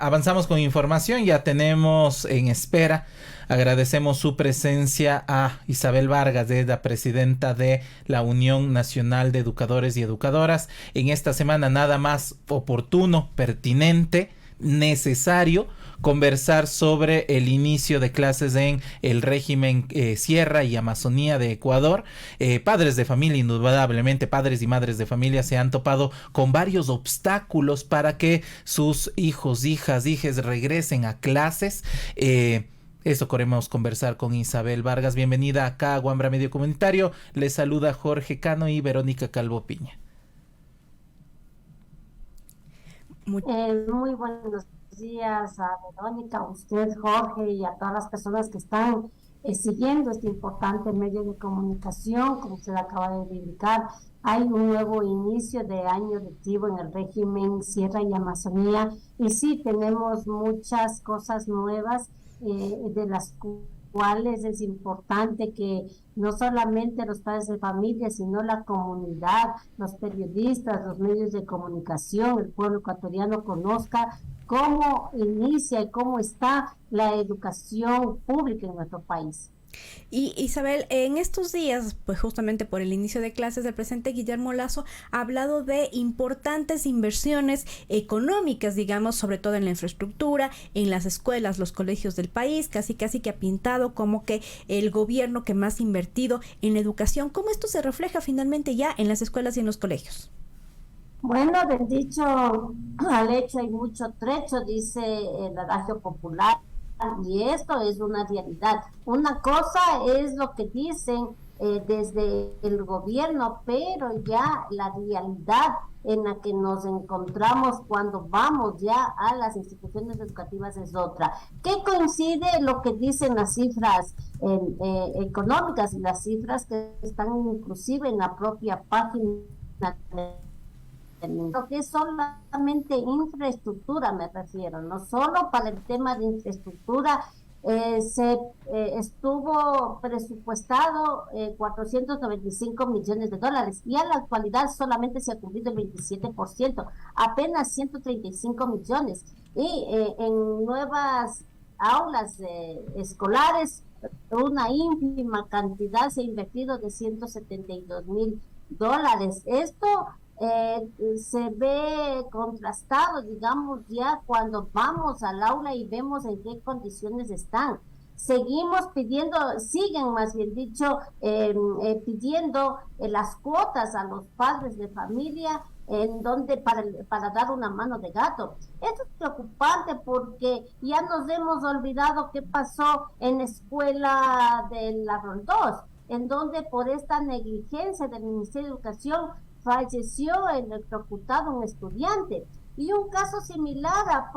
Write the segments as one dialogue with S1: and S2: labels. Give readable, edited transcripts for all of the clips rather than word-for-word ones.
S1: avanzamos con información, ya tenemos en espera. Agradecemos su presencia a Isabel Vargas, la presidenta de la Unión Nacional de Educadores y Educadoras. En esta semana nada más oportuno, pertinente, necesario conversar sobre el inicio de clases en el régimen Sierra y Amazonía de Ecuador. Padres de familia, indudablemente, padres y madres de familia se han topado con varios obstáculos para que sus hijos, hijas, hijes regresen a clases. Eso queremos conversar con Isabel Vargas. Bienvenida acá a Wambra Medio Comunitario. Les saluda Jorge Cano y Verónica Calvo Piña.
S2: Muy buenos días a Verónica, a usted, Jorge, y a todas las personas que están siguiendo este importante medio de comunicación. Como usted acaba de indicar, hay un nuevo inicio de año lectivo en el régimen Sierra y Amazonía, y sí tenemos muchas cosas nuevas, de las cuales es importante que no solamente los padres de familia, sino la comunidad, los periodistas, los medios de comunicación, el pueblo ecuatoriano conozca cómo inicia y cómo está la educación pública en nuestro país.
S3: Y Isabel, en estos días, pues justamente por el inicio de clases, el presidente Guillermo Lasso ha hablado de importantes inversiones económicas, digamos, sobre todo en la infraestructura, en las escuelas, los colegios del país, casi que ha pintado como que el gobierno que más ha invertido en la educación. ¿Cómo esto se refleja finalmente ya en las escuelas y en los colegios?
S2: Bueno, del dicho al hecho hay mucho trecho, dice el adagio popular. Y esto es una realidad. Una cosa es lo que dicen desde el gobierno, pero ya la realidad en la que nos encontramos cuando vamos ya a las instituciones educativas es otra. ¿Qué coincide lo que dicen las cifras económicas y las cifras que están inclusive en la propia página de lo que es solamente infraestructura, me refiero, no solo para el tema de infraestructura, estuvo presupuestado 495 millones de dólares y a la actualidad solamente se ha cumplido el 27%, apenas 135 millones. Y en nuevas aulas escolares, una ínfima cantidad se ha invertido de 172 mil dólares. Esto se ve contrastado, digamos, ya cuando vamos al aula y vemos en qué condiciones están. Seguimos pidiendo, siguen más bien dicho, pidiendo las cuotas a los padres de familia en donde para dar una mano de gato. Esto es preocupante porque ya nos hemos olvidado qué pasó en la escuela de la Roldós, en donde por esta negligencia del Ministerio de Educación falleció electrocutado un estudiante. Y un caso similar a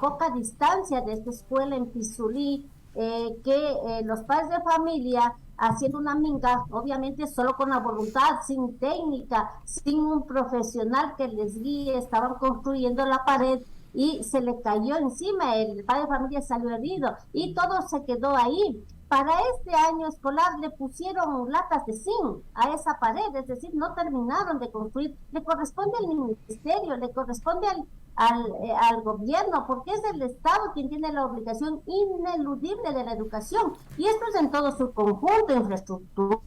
S2: poca distancia de esta escuela en Pizulí, que los padres de familia haciendo una minga, obviamente solo con la voluntad, sin técnica, sin un profesional que les guíe, estaban construyendo la pared y se le cayó encima, el padre de familia salió herido y todo se quedó ahí. Para este año escolar le pusieron latas de zinc a esa pared, es decir, no terminaron de construir. Le corresponde al ministerio, le corresponde al gobierno, porque es el Estado quien tiene la obligación ineludible de la educación. Y esto es en todo su conjunto: infraestructura,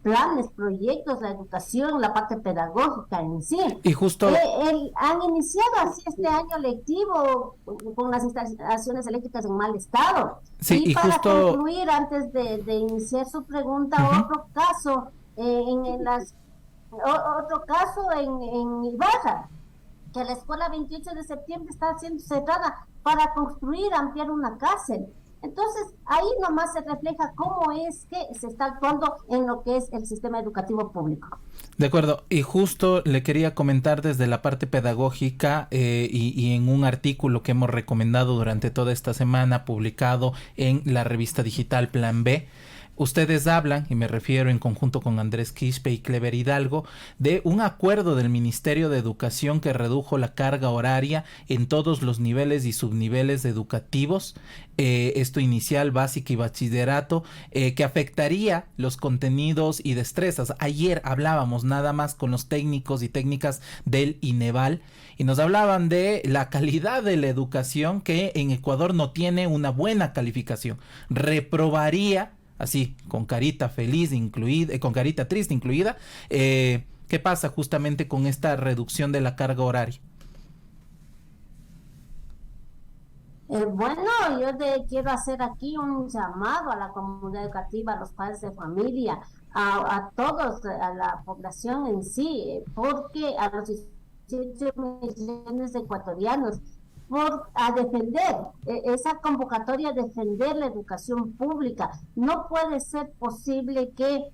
S2: planes, proyectos, la educación, la parte pedagógica en sí.
S1: Y justo
S2: han iniciado así este año lectivo con las instalaciones eléctricas en mal estado.
S1: Sí,
S2: y para
S1: justo
S2: concluir, antes de iniciar su pregunta, otro caso otro caso en Ibarra, que la escuela 28 de septiembre está siendo cerrada para construir, ampliar una cárcel. Entonces, ahí nomás se refleja cómo es que se está actuando en lo que es el sistema educativo público.
S1: De acuerdo, y justo le quería comentar desde la parte pedagógica y en un artículo que hemos recomendado durante toda esta semana, publicado en la revista digital Plan B, Ustedes hablan, y me refiero en conjunto con Andrés Quispe y Clever Hidalgo, de un acuerdo del Ministerio de Educación que redujo la carga horaria en todos los niveles y subniveles educativos, esto inicial, básica y bachillerato, que afectaría los contenidos y destrezas. Ayer hablábamos nada más con los técnicos y técnicas del INEVAL y nos hablaban de la calidad de la educación, que en Ecuador no tiene una buena calificación. Reprobaría, así, con carita feliz incluida, con carita triste incluida. ¿Qué pasa justamente con esta reducción de la carga horaria?
S2: Bueno, yo quiero hacer aquí un llamado a la comunidad educativa, a los padres de familia, a todos, a la población en sí, porque a los 18 millones de ecuatorianos, a defender esa convocatoria, a defender la educación pública. No puede ser posible que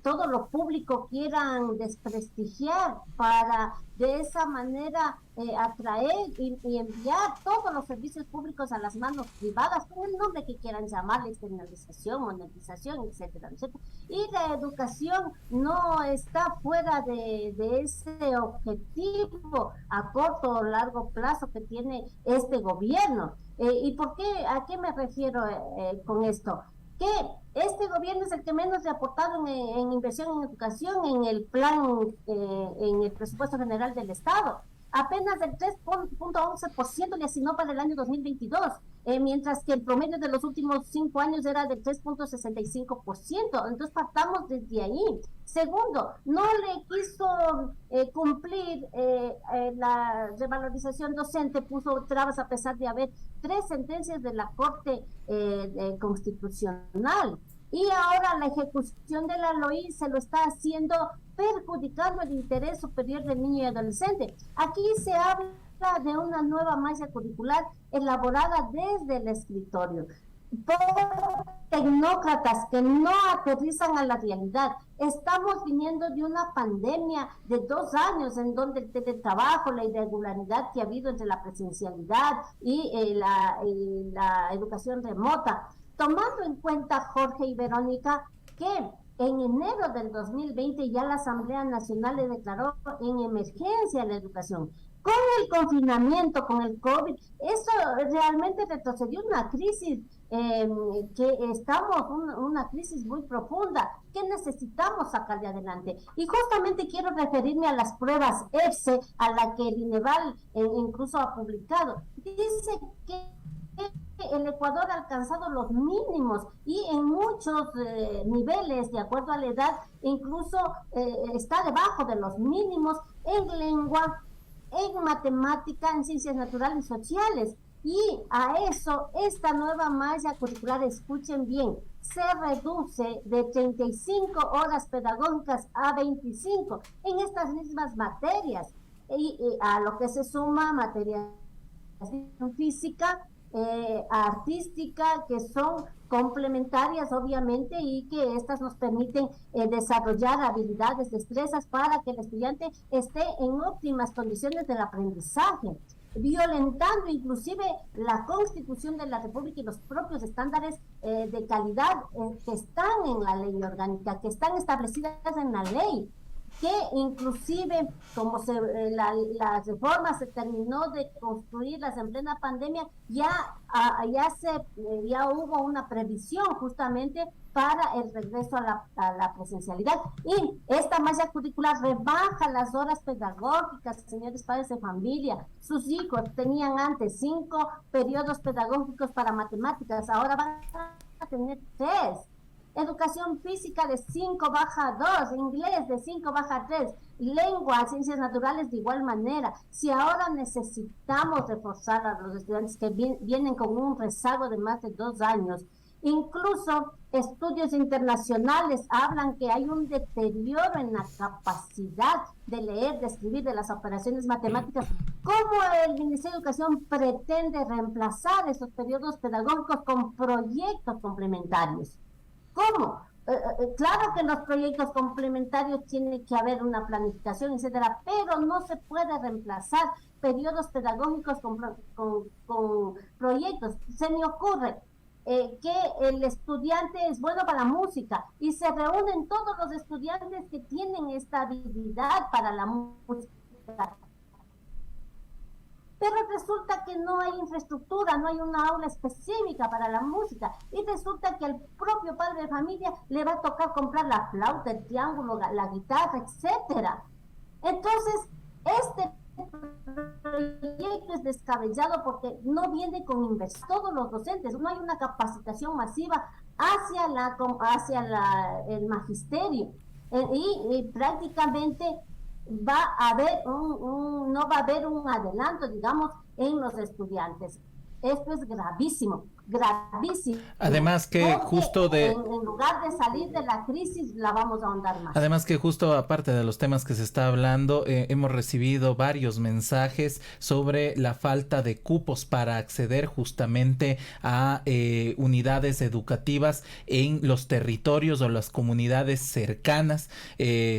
S2: todo lo público quieran desprestigiar para de esa manera atraer y enviar todos los servicios públicos a las manos privadas, con el nombre que quieran llamarle, externalización, monetización, etcétera, etcétera. Y la educación no está fuera de ese objetivo a corto o largo plazo que tiene este gobierno. ¿Y por qué? ¿A qué me refiero con esto? Que este gobierno es el que menos le ha aportado en inversión en educación en el plan, en el presupuesto general del Estado. Apenas el 3.11% le asignó para el año 2022, mientras que el promedio de los últimos 5 años era del 3.65%. Entonces partamos desde ahí. Segundo, no le quiso cumplir la revalorización docente, puso trabas a pesar de haber 3 sentencias de la Corte Constitucional. Y ahora la ejecución de la LOI se lo está haciendo perjudicando el interés superior del niño y adolescente. Aquí se habla de una nueva malla curricular elaborada desde el escritorio por tecnócratas que no aterrizan a la realidad. Estamos viniendo de una pandemia de 2 años en donde el teletrabajo, la irregularidad que ha habido entre la presencialidad y la educación remota. Tomando en cuenta, Jorge y Verónica, que en enero del 2020 ya la Asamblea Nacional le declaró en emergencia la educación. Con el confinamiento, con el COVID, eso realmente retrocedió una crisis que estamos, una crisis muy profunda que necesitamos sacar de adelante. Y justamente quiero referirme a las pruebas EBSE, a la que el INEVAL incluso ha publicado. Dice que el Ecuador ha alcanzado los mínimos y en muchos niveles, de acuerdo a la edad, incluso está debajo de los mínimos en lengua, en matemática, en ciencias naturales y sociales. Y a eso, esta nueva malla curricular, escuchen bien, se reduce de 35 horas pedagógicas a 25 en estas mismas materias. Y a lo que se suma materias de física, artística, que son complementarias obviamente, y que estas nos permiten desarrollar habilidades, destrezas para que el estudiante esté en óptimas condiciones del aprendizaje, violentando inclusive la Constitución de la República y los propios estándares de calidad que están en la ley orgánica, que están establecidas en la ley, que inclusive como la reforma se terminó de construirlas en plena pandemia, ya hubo una previsión justamente para el regreso a la presencialidad. Y esta malla curricular rebaja las horas pedagógicas, señores padres de familia. Sus hijos tenían antes 5 periodos pedagógicos para matemáticas, ahora van a tener 3. Educación física de 5 baja 2, inglés de 5 baja 3, lengua, ciencias naturales de igual manera. Si ahora necesitamos reforzar a los estudiantes que vienen con un rezago de más de 2 años, incluso estudios internacionales hablan que hay un deterioro en la capacidad de leer, de escribir, de las operaciones matemáticas. ¿Cómo el Ministerio de Educación pretende reemplazar esos periodos pedagógicos con proyectos complementarios? ¿Cómo? Claro que los proyectos complementarios tiene que haber una planificación, etcétera, pero no se puede reemplazar periodos pedagógicos con proyectos. Se me ocurre, que el estudiante es bueno para la música y se reúnen todos los estudiantes que tienen esta habilidad para la música. Pero resulta que no hay infraestructura, no hay una aula específica para la música y resulta que al propio padre de familia le va a tocar comprar la flauta, el triángulo, la guitarra, etcétera. Entonces, este proyecto es descabellado porque no viene con inversión. Todos los docentes, no hay una capacitación masiva hacia el magisterio y prácticamente va a haber no va a haber un adelanto, digamos, en los estudiantes. Esto es gravísimo, gravísimo.
S1: Además que justo
S2: en lugar de salir de la crisis, la vamos a ahondar más.
S1: Además que justo aparte de los temas que se está hablando, hemos recibido varios mensajes sobre la falta de cupos para acceder justamente a unidades educativas en los territorios o las comunidades cercanas.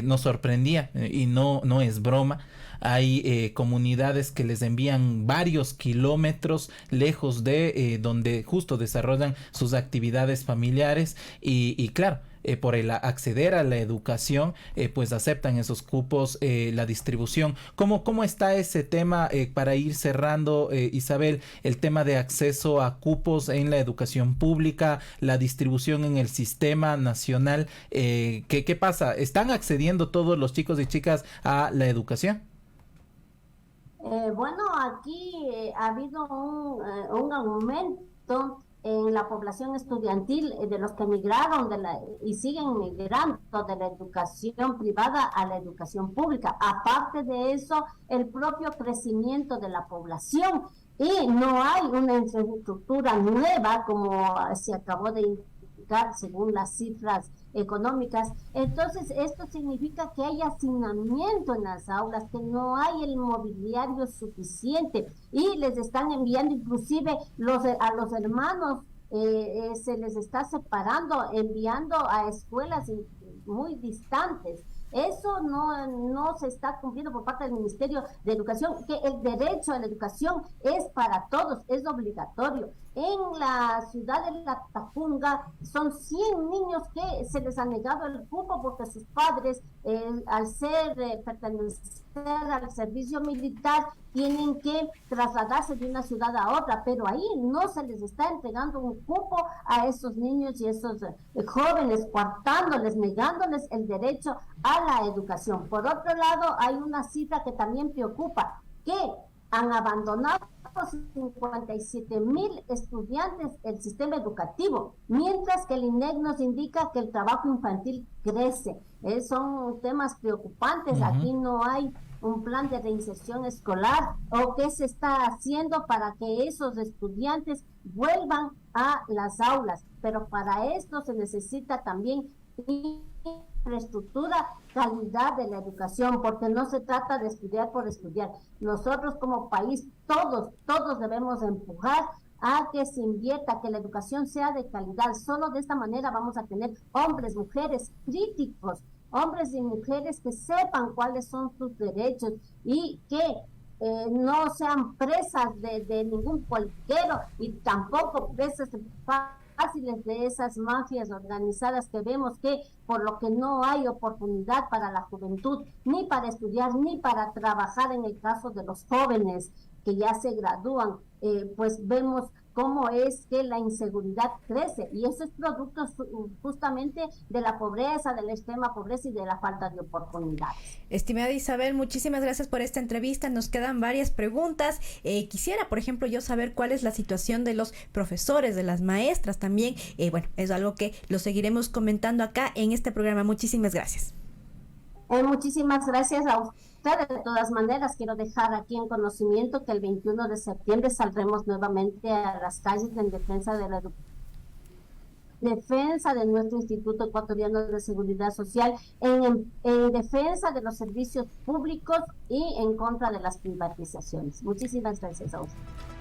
S1: Nos sorprendía y no es broma. Hay comunidades que les envían varios kilómetros lejos de donde justo desarrollan sus actividades familiares y claro, por el acceder a la educación, pues aceptan esos cupos, la distribución. ¿Cómo está ese tema para ir cerrando, Isabel, el tema de acceso a cupos en la educación pública, la distribución en el sistema nacional? ¿Qué pasa? ¿Están accediendo todos los chicos y chicas a la educación?
S2: Bueno, aquí ha habido un aumento en la población estudiantil de los que migraron y siguen migrando de la educación privada a la educación pública. Aparte de eso, el propio crecimiento de la población y no hay una infraestructura nueva como se acabó de indicar según las cifras económicas. Entonces esto significa que hay hacinamiento en las aulas, que no hay el mobiliario suficiente y les están enviando inclusive a los hermanos, se les está separando, enviando a escuelas muy distantes. Eso no se está cumpliendo por parte del Ministerio de Educación, que el derecho a la educación es para todos, es obligatorio. En la ciudad de La Tacunga son 100 niños que se les ha negado el cupo porque sus padres, al pertenecer al servicio militar, tienen que trasladarse de una ciudad a otra, pero ahí no se les está entregando un cupo a esos niños y esos jóvenes, coartándoles, negándoles el derecho a la educación. Por otro lado, hay una cifra que también preocupa, que han abandonado 57,000 estudiantes el sistema educativo, mientras que el INEC nos indica que el trabajo infantil crece. Son temas preocupantes. Aquí no hay un plan de reinserción escolar o qué se está haciendo para que esos estudiantes vuelvan a las aulas, pero para esto se necesita también infraestructura, calidad de la educación, porque no se trata de estudiar por estudiar. Nosotros como país, todos debemos empujar a que se invierta, que la educación sea de calidad. Solo de esta manera vamos a tener hombres, mujeres críticos, hombres y mujeres que sepan cuáles son sus derechos y que no sean presas de ningún cualquiera y tampoco presas fáciles de esas mafias organizadas que vemos que por lo que no hay oportunidad para la juventud, ni para estudiar, ni para trabajar. En el caso de los jóvenes que ya se gradúan, pues vemos cómo es que la inseguridad crece y eso es producto justamente de la pobreza, de la extrema pobreza y de la falta de oportunidades.
S3: Estimada Isabel, muchísimas gracias por esta entrevista. Nos quedan varias preguntas. Quisiera, por ejemplo, yo saber cuál es la situación de los profesores, de las maestras también. Bueno, es algo que lo seguiremos comentando acá en este programa. Muchísimas gracias.
S2: Muchísimas gracias a ustedes. De todas maneras, quiero dejar aquí en conocimiento que el 21 de septiembre saldremos nuevamente a las calles en defensa de la defensa de nuestro Instituto Ecuatoriano de Seguridad Social, en defensa de los servicios públicos y en contra de las privatizaciones. Muchísimas gracias a ustedes.